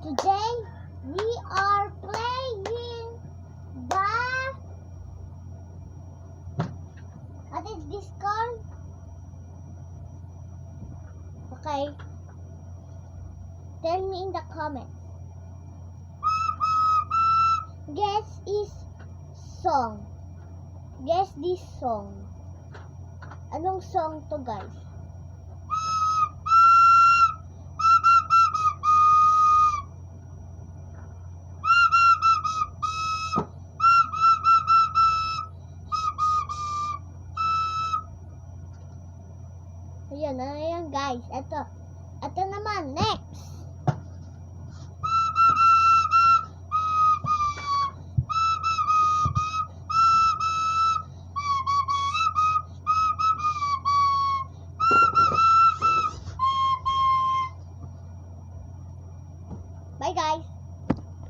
Today we are playing the what is this called? Okay. Tell me in the comments. Guess is song. Guess this song. Anong song to, guys? Ayan guys. Ito naman, next. Bye guys.